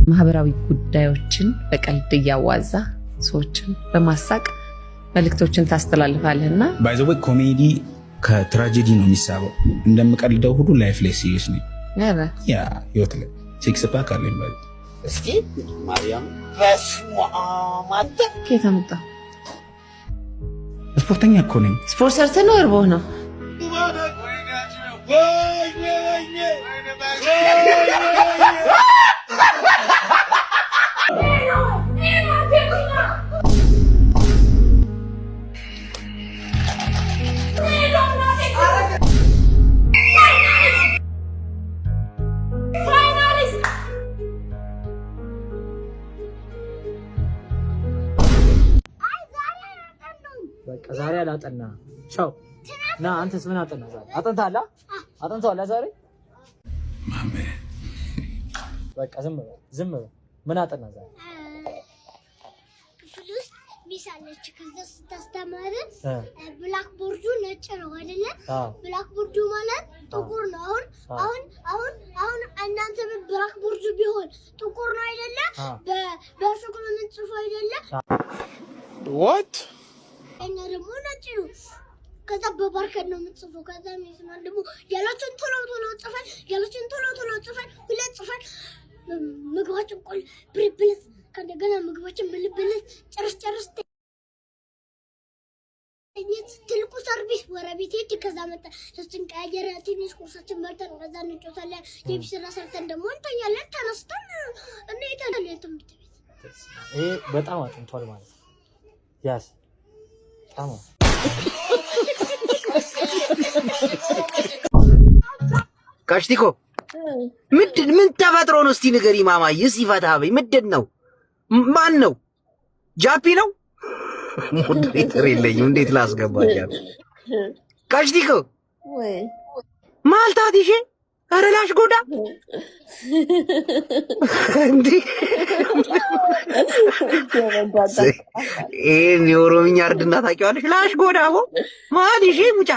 ማህበራዊ ጉዳዮችን በቀልድ ያዋዛ ሰዎችን በማሳቅ መልእክቶችን ታስተላልፋለህና ባይ ዘ ወይ ኮሜዲ ከትራጀዲ ነው የሚሳበው። እንደምቀልደው ሁሉ ላይፍ ላይ ሲሪየስ ነኝ። ያ ህይወት ላይ ሲክስ ፓክ አለኝ ማለት እስኪ ማርያም በስመ አብ አንተ ከየት አመጣ? ስፖርተኛ እኮ ነኝ። ስፖርት ሰርተህ ነው እርቦህ ነው? በቃ ዛሬ አላጠና ቻው ና አንተስ ምን አጠና ዛሬ አጠንታላ አጠንታላ ዛሬ ማሜ በቃ ዝም በል ምን አጠና ዛሬ ፍሉስ ሚሳለች ከዛ ስታስተማር ብላክ ቦርዱ ነጭ ነው አይደለ ብላክ ቦርዱ ማለት ጥቁር ነው አሁን እናንተ ብላክ ቦርዱ ቢሆን ጥቁር ነው አይደለ በሽኩሉ እንጽፎ አይደለ what እኛ ደግሞ ነጭ ነው ከዛ በባርከን ነው የምጽፈው ከዛ ሚስማን ደግሞ ያላችን ቶሎ ጽፈን ያላችን ቶሎ ጽፈን ሁለት ጽፈን ምግባችን ቆል ብልብልት ከደገና ምግባችን ብልብልት ጨርስ ትልቁ ሰርቪስ ወረቤት ሄድ ከዛ መጣ ሶስትን ቀያየረ ትንሽ ቁርሳችን በልተን ከዛ እንጮታለን የቢስራ ሰርተን ደግሞ እንተኛለን ተነስተን እና የታለን ትምህርት ቤት ይሄ በጣም አጥንቷል ማለት ያስ ታማ ካሽቲኮ ምን ተፈጥሮ ነው? እስቲ ንገሪ ማማዬ። ሲፈታ በይ ምንድን ነው? ማን ነው? ጃፒ ነው? ሞዴሬተር የለኝም እንዴት ላስገባኛል? ካሽቲኮ ወይ ማልታት ይሄ አረላሽ ጎዳ እንዴ የኦሮምኛ እርድና ታውቂዋለሽ? ላሽ ጎዳቦ ማል ይሄ ሙጫ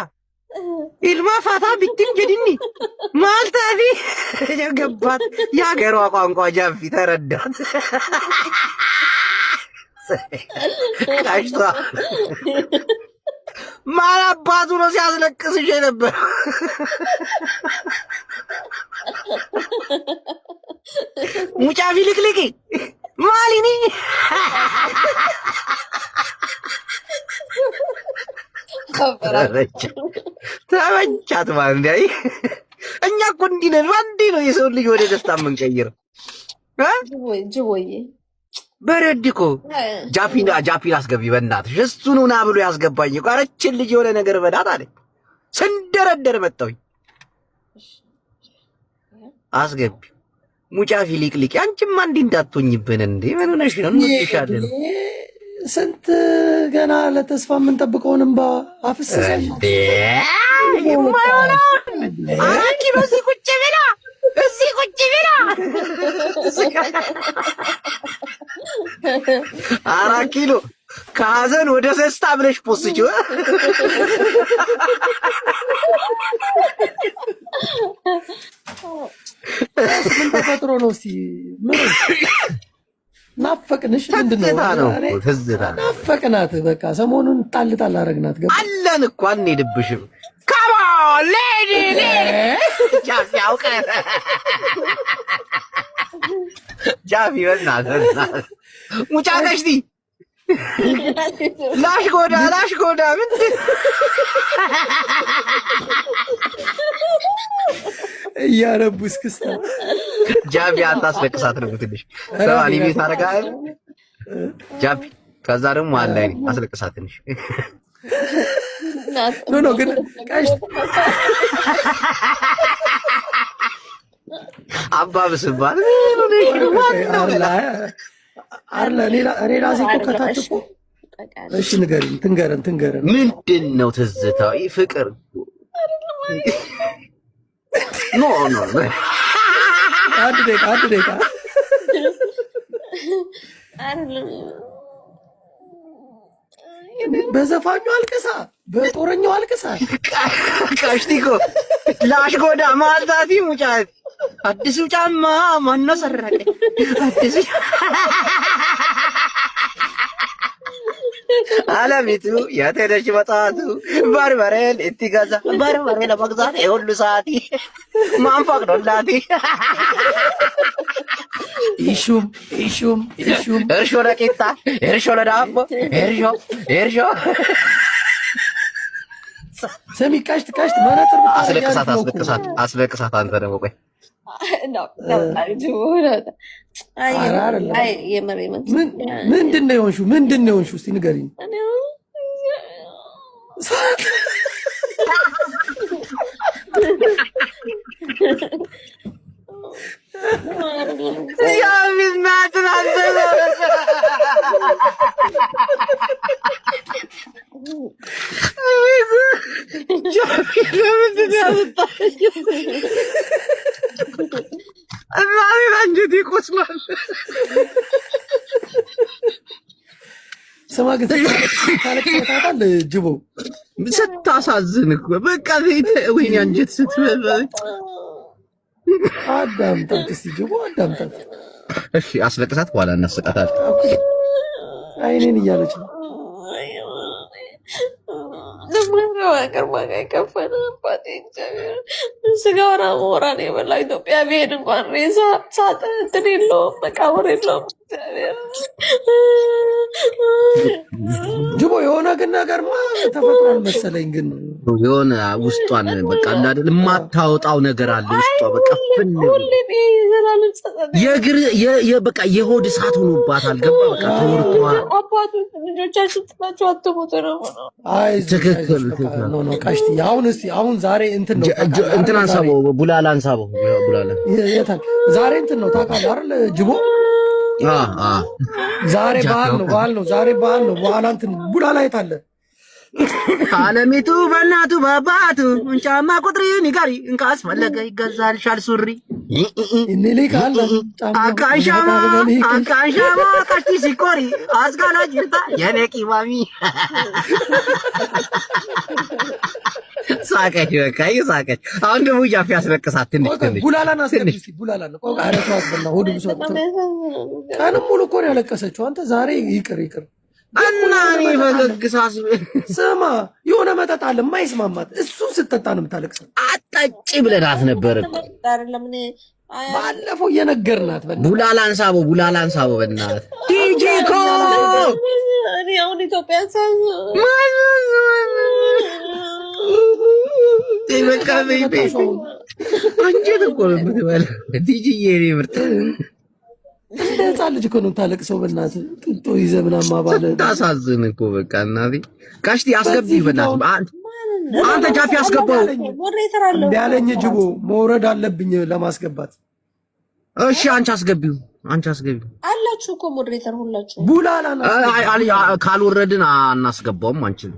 ኢልማ ፋታ ቢትም ጀድኒ ማልታፊ የገባት የሀገሯ ቋንቋ ጃፊ ተረዳት። ካሽቷ ማን አባቱ ነው ሲያስለቅስሽ ነበር? ሙጫ ፊልክልኪ ማሊኒ ተመቻት ማለት ነው። እኛ እኮ እንዲህ ነን። አንዴ ነው የሰው ልጅ ወደ ደስታ የምንቀይረው። በረድ እኮ ጃፒን አስገቢ በእናትሽ። እሱን ና ብሎ ያስገባኝ እኮ አረችን ልጅ የሆነ ነገር በዳት አለኝ። ስንደረደር መጣሁኝ። አስገቢ ሙጫ ፊልክልኪ። አንቺማ እንዲህ እንዳትሆኝብን እንዴ! ምን ሆነሽ ነው? እንወድሻለን። ስንት ገና ለተስፋ የምንጠብቀውን እንባ አፍስሰሽ አራት ኪሎ እዚህ ቁጭ ብላ አራት ኪሎ ከሀዘን ወደ ደስታ ብለሽ ፖስችው። ምን ተፈጥሮ ነው? እስቲ ምን ናፈቅንሽ? ምንድነው? ትዝታ ነው። ናፈቅናት። በቃ ሰሞኑን ጣል አረግናት። ገባ አለን እኮ አንሄድብሽም። ካሞን ሌዲ ጃፊ አውቀህ ጃፊ በእናትህ ሙጫ ከሽቲ ላሽ ጎዳ ምን እያረቡ እስክስታ ጃፒ አታስለቅሳት ነው ትንሽ ሰዋሊ ቤት አረጋል ጃፒ። ከዛ ደግሞ አላይ አስለቅሳት ትንሽ ኖ ግን ቀሽ አባብስባል አርላ እኔ ራሴ እኮ ከታች እኮ እሺ ንገሪኝ፣ ትንገረን። ምንድን ነው ትዝታው? ፍቅር ኖ አንድ ደቂቃ በዘፋኙ አልቅሳ በጦረኛው አልቅሳ ቀሽቲኮ ላሽጎዳ ማልታቲ ሙጫት አዲሱ ጫማ ማነው ሰረቀ አዲሱ አለሚቱ ያተደሽ በጣቱ በርበሬን እትገዛ በርበሬ ለመግዛት የሁሉ ሰዓት ማን ፈቅዶላት ኢሹም እርሾ ለቂጣ እርሾ ለዳቦ እርሾ ሰሚ ቀሽት መነጽር አስለቅሳት አንተ ደግሞ ቆይ ምንድን ነው የሆንሽው? እስኪ ንገሪኝ። ስማ ግን ታለቅሳታል ጅቦ ስታሳዝን እኮ በቃ ወይኔ አንጀት ስትበላ አዳምጣት እስኪ ጅቦ አዳምጣት። እሺ አስለቅሳት በኋላ እናስቃታለን። አይኔን እያለች ነው ስጋውራ ሞራን የበላ ኢትዮጵያ ብሄድ እንኳን ሬሳ ሳጥን እንትን የለውም፣ መቃብር የለውም። ጅቦ የሆነ ግን ነገርማ ተፈጥሯል መሰለኝ። ግን የሆነ ውስጧን በቃ እንዳለ የማታወጣው ነገር አለ ውስጧ በቃ ፍን የእግር በቃ የሆድ እሳት ሆኖባታል። ገባ በቃ ተወርቷል። አባቶች ልጆቻችን ጥላቸው አትሞት ነው። አይ ትክክል ነው ቀሽቲ። አሁን ዛሬ እንትን ነው እንትን አንሳበው ቡላላ አንሳበው ቡላላ የታል ዛሬ እንትን ነው ታውቃለህ አይደል ጅቦ? ዛሬ በዓል ነው ዛሬ በዓል ነው። በኋላ እንትን ቡላላ የታለ አለሚቱ በእናቱ በአባቱ ጫማ ቁጥርን ይጋሪ እንካስ ፈለገ ይገዛልሻል ሱሪ አካንሻማ ቀሽቲ ሲኮሪ አስጋላ ጅርታ የኔ ቂማሚ ሳቀች በቃ ሳቀች። አሁን ደግሞ ጃፊ ያስለቅሳት ትንሽ ቡላላን አስቀምጪ ቡላላን ቆይ አረቷት በላ ሆድ ብሶት ቀንም ሙሉ እኮ ነው ያለቀሰችው። አንተ ዛሬ ይቅር እና እኔ ፈገግሳስ ስማ የሆነ መጠጥ አለ የማይስማማት እሱን ስትጠጣ ነው የምታለቅሰው። አጣጪ ብለናት ነበር እኮ ባለፈው እየነገርናት። ቡላላን ሳቦ በእናትህ ዲጂ እኮ እኔ አሁን ኢትዮጵያ በቃ አንጀት እኮ ነው የምትበላው ዲጂዬ የእኔ ምርጥ እንደ ህፃን ልጅ እኮ ነው የምታለቅሰው። በእናትህ ጡጦ ይዘህ ምናምን ባለ ታሳዝን እኮ በቃ እናቴ። ቀሽቲ አስገቢ በእናትህ አንተ ጃፊ አስገባው እንደ ያለኝ ጅቦ መውረድ አለብኝ ለማስገባት። እሺ አንቺ አስገቢው አላችሁ እኮ ሞዴሬተር ሁላችሁ። ቡላላና ካልወረድን አናስገባውም አንቺን።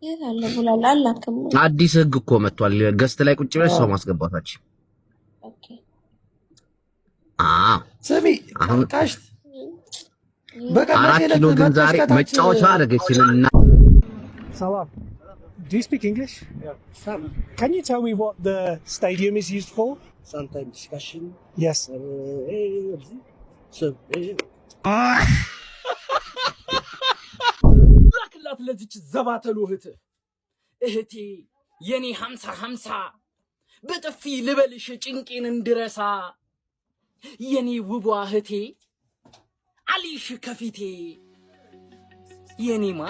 የታለ ቡላላ አላከም። አዲስ ህግ እኮ መጥቷል። ገስት ላይ ቁጭ ብለሽ ሰው ማስገባታችን። ኦኬ ስሚ ቀሽት አራት ኪሎ ግን ዛሬ መጫወቻ አደረገችልና። Salam. Do you speak English? Yeah. Can you tell me what the stadium is used for? Sometimes discussion. Yes. ላክላት ለዚች ዘባተሉ እህቴ የኔ 50 በጥፊ ልበልሽ ጭንቄን እንድረሳ የኔ ውቧ እህቴ አሊሽ ከፊቴ የኔማ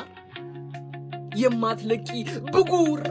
የማትለቂ ብጉር